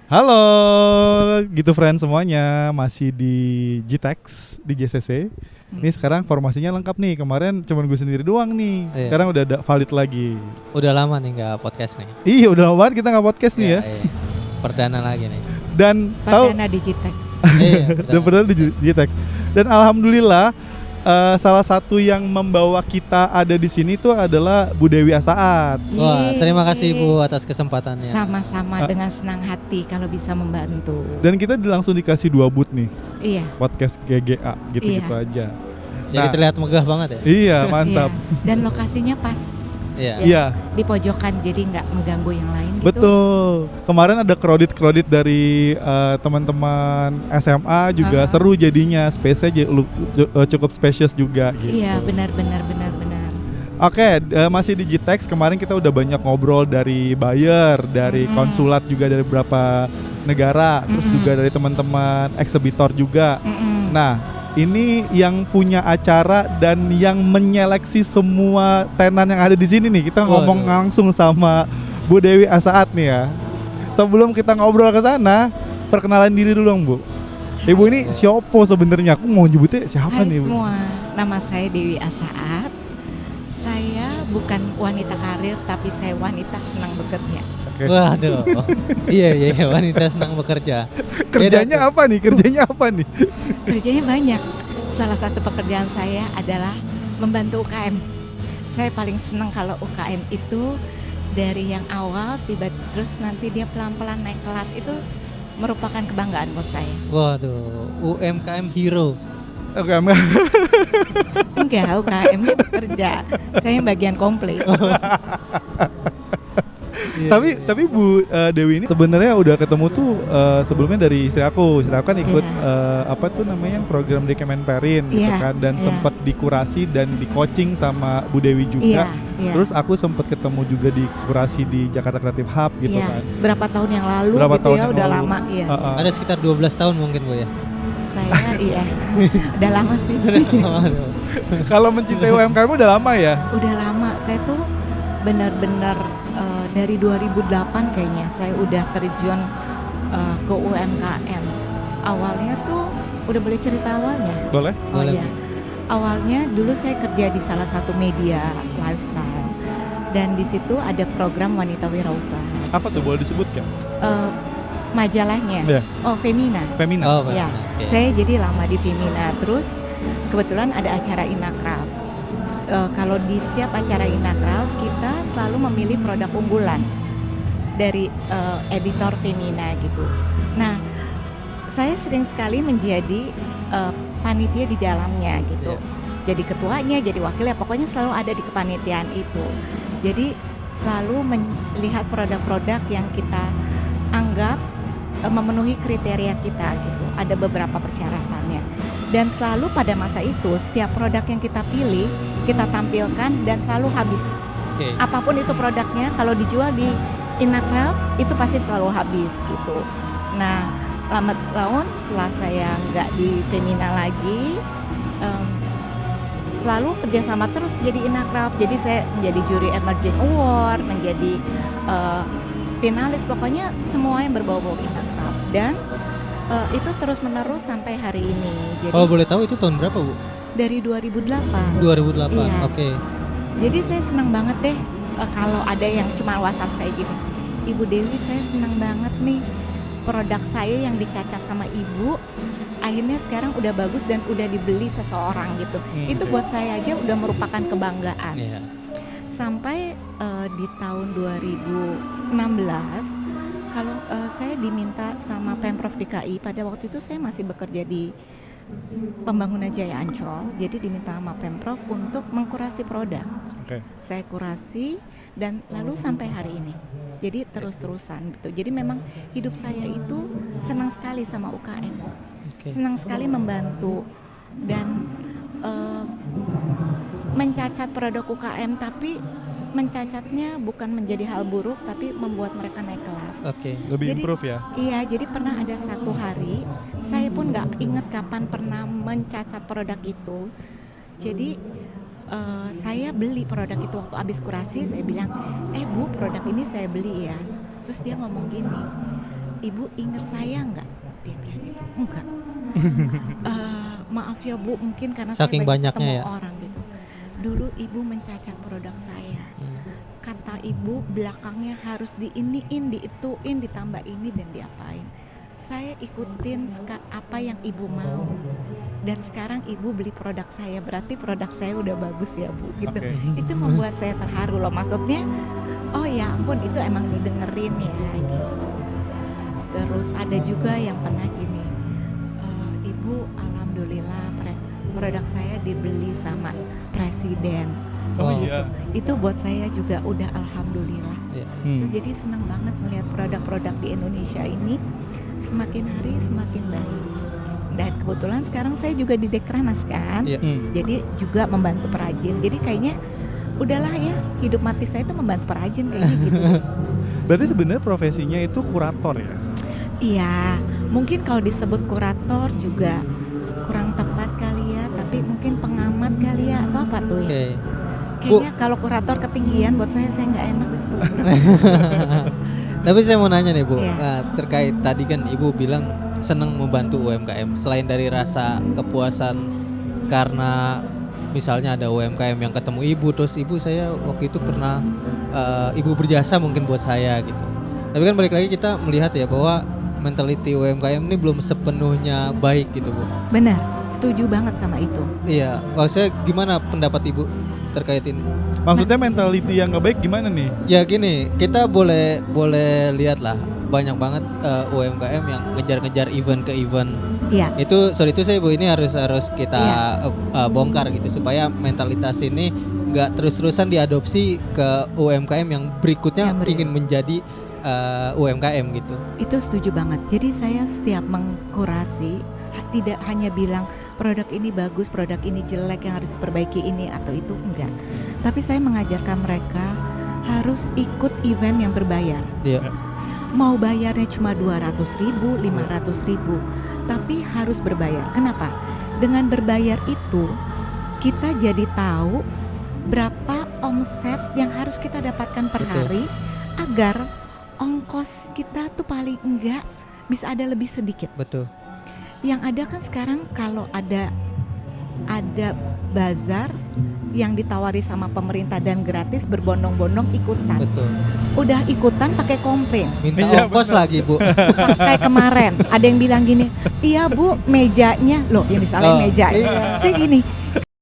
Halo, gitu friend semuanya, masih di GTEX, di JCC. Ini sekarang formasinya lengkap nih, kemarin cuma gue sendiri doang nih. Iya. Sekarang udah ada valid lagi. Udah lama nih nggak podcast nih. Iya, udah lama banget kita nggak podcast nih ya. Iya. Perdana lagi nih. Dan tahu Perdana Digitex. Iya, udah pernah di GTEX. Dan alhamdulillah salah satu yang membawa kita ada di sini tuh adalah Bu Dewi Asaat. Wah, terima kasih Bu atas kesempatannya. Sama-sama dengan senang hati kalau bisa membantu. Dan kita langsung dikasih 2 booth nih, Iya. podcast GGA gitu-gitu Iya. aja. Jadi Nah, terlihat megah banget ya. Iya, mantap. Iya. Dan lokasinya pas Iya. Iya. di pojokan, jadi nggak mengganggu yang lain gitu. Betul. Kemarin ada kredit dari teman-teman SMA juga seru jadinya. Space-nya cukup spacious juga gitu. Iya, benar. Oke, masih di GTEX. Kemarin kita udah banyak ngobrol dari buyer, dari konsulat juga dari beberapa negara, terus juga dari teman-teman eksebitor juga. Nah, ini yang punya acara dan yang menyeleksi semua tenan yang ada di sini nih. Kita ngomong langsung sama Bu Dewi Asaat nih ya. Sebelum kita ngobrol ke sana, perkenalan diri dulu dong, Bu. Ibu ini siapa sebenarnya? Aku mau nyebutnya siapa Hai nih, Bu? semua, nama saya Dewi Asaat. Saya bukan wanita karir, tapi saya wanita senang bekerja. Oke. Waduh. Iya, wanita senang bekerja. Kerjanya apa nih? Kerjanya apa nih? Kerjanya banyak. Salah satu pekerjaan saya adalah membantu UKM. Saya paling senang kalau UKM itu dari yang awal terus nanti dia pelan-pelan naik kelas, itu merupakan kebanggaan buat saya. Waduh, UMKM hero. Oke, Enggak, UKM-nya bekerja. Saya yang bagian komplain. tapi Bu Dewi ini sebenarnya udah ketemu tuh sebelumnya dari istri aku. Istri aku kan ikut apa tuh namanya program di Kemenperin gitu kan, dan sempat dikurasi dan di coaching sama Bu Dewi juga. Terus aku sempat ketemu juga di kurasi di Jakarta Creative Hub gitu kan. Berapa tahun yang lalu Berapa gitu tahun ya, yang udah lalu. lama ya. Ada sekitar 12 tahun mungkin Bu ya. Saya udah lama sih. Kalau mencintai UMKM udah lama ya? Udah lama. Saya tuh benar-benar dari 2008 kayaknya saya udah terjun ke UMKM. Awalnya tuh udah boleh cerita awalnya? Boleh? Oh Boleh. iya. Awalnya dulu saya kerja di salah satu media lifestyle. Dan di situ ada program wanita wirausaha. Apa tuh, boleh disebutkan? Majalahnya. Iya. Oh, Femina. Femina. Oh, Ya, oke. saya jadi lama di Femina. Terus kebetulan ada acara Inakraf. Kalau di setiap acara Inakraf kita selalu memilih produk unggulan dari editor Femina gitu. Nah, saya sering sekali menjadi panitia di dalamnya gitu. Jadi ketuanya, jadi wakilnya, pokoknya selalu ada di kepanitiaan itu. Jadi selalu melihat produk-produk yang kita anggap memenuhi kriteria kita gitu. Ada beberapa persyaratannya. Dan selalu pada masa itu setiap produk yang kita pilih kita tampilkan dan selalu habis. Oke. Apapun itu produknya, kalau dijual di Inakraf itu pasti selalu habis gitu. Nah, lambat laun setelah saya nggak di Femina lagi, selalu kerjasama terus jadi Inakraf. Jadi saya menjadi juri Emerging Award, menjadi finalis, pokoknya semua yang berbau-bau Inakraf. Dan itu terus menerus sampai hari ini. Jadi Oh, boleh tahu itu tahun berapa Bu? dari 2008. 2008. Iya. Oke. Jadi saya senang banget deh kalau ada yang cuma WhatsApp saya gini, Ibu Dewi, saya senang banget nih produk saya yang dicacat sama Ibu akhirnya sekarang udah bagus dan udah dibeli seseorang gitu. Itu buat saya aja udah merupakan kebanggaan. Iya. Sampai di tahun 2016 kalau saya diminta sama Pemprov DKI, pada waktu itu saya masih bekerja di Pembangunan Jaya Ancol, jadi diminta sama Pemprov untuk mengkurasi produk. Oke. Saya kurasi dan lalu sampai hari ini. Jadi terus-terusan gitu. Jadi memang hidup saya itu senang sekali sama UKM. Oke. Senang sekali membantu dan mencacat produk UKM, tapi mencacatnya bukan menjadi hal buruk tapi membuat mereka naik kelas. Oke. Lebih Jadi- improve ya? Iya, jadi pernah ada satu hari saya pun nggak ingat kapan pernah mencacat produk itu. Jadi saya beli produk itu waktu habis kurasi, saya bilang, Bu, produk ini saya beli ya. Terus dia ngomong gini, Ibu ingat saya nggak? Dia bilang gitu, enggak. Maaf ya Bu, mungkin karena Saking saya banyak banyaknya ketemu ya? orang gitu. Dulu Ibu mencacat produk saya. Kata Ibu belakangnya harus diiniin, diituin, ditambah ini dan diapain. Saya ikutin apa yang Ibu mau. Dan sekarang Ibu beli produk saya, berarti produk saya udah bagus ya Bu gitu. Oke. Itu membuat saya terharu loh, maksudnya oh ya ampun itu emang didengerin ya gitu. Terus ada juga yang pernah gini, Ibu alhamdulillah produk saya dibeli sama presiden. Oh Wow. iya. Itu buat saya juga udah alhamdulillah. Iya. Jadi senang banget melihat produk-produk di Indonesia ini semakin hari semakin baik. Dan kebetulan sekarang saya juga di Dekranas kan, Iya. jadi juga membantu perajin. Jadi kayaknya udahlah ya, hidup mati saya itu membantu perajin kayaknya gitu. Berarti sebenarnya profesinya itu kurator ya? Iya, mungkin kalau disebut kurator juga kurang tepat kali ya, tapi mungkin pengamat kali ya atau apa tuh ya? Oke. Kayaknya kalau kurator ketinggian buat saya nggak enak disebut kurator. Tapi saya mau nanya nih Bu, Iya. terkait tadi kan Ibu bilang senang membantu UMKM. Selain dari rasa kepuasan karena misalnya ada UMKM yang ketemu Ibu, terus Ibu saya waktu itu pernah Ibu berjasa mungkin buat saya gitu. Tapi kan balik lagi kita melihat ya bahwa mentality UMKM ini belum sepenuhnya baik gitu Bu. Benar, setuju banget sama itu. Iya, maksudnya gimana pendapat Ibu terkait ini? Maksudnya mentality yang nggak baik gimana nih? Ya gini, kita boleh lihat lah banyak banget UMKM yang ngejar-ngejar event ke event. Iya, Itu saya Bu, ini harus kita bongkar gitu supaya mentalitas ini nggak terus-terusan diadopsi ke UMKM yang berikutnya Yang ingin menjadi UMKM gitu. itu setuju banget. Jadi saya setiap mengkurasi tidak hanya bilang produk ini bagus, produk ini jelek yang harus diperbaiki ini atau itu, enggak. Tapi saya mengajarkan mereka harus ikut event yang berbayar. Iya. Mau bayarnya cuma 200.000, 500.000, tapi harus berbayar. Kenapa? Dengan berbayar itu kita jadi tahu berapa omset yang harus kita dapatkan per Betul. hari agar ongkos kita tuh paling enggak bisa ada lebih sedikit. Betul. Yang ada kan sekarang kalau ada bazar yang ditawari sama pemerintah dan gratis berbondong-bondong ikutan. Betul. Udah ikutan pakai komplain. Minta Iya, ongkos benar. lagi Bu. Kayak kemarin ada yang bilang gini, iya Bu mejanya loh yang disalahin Oh, meja. iya. Saya gini,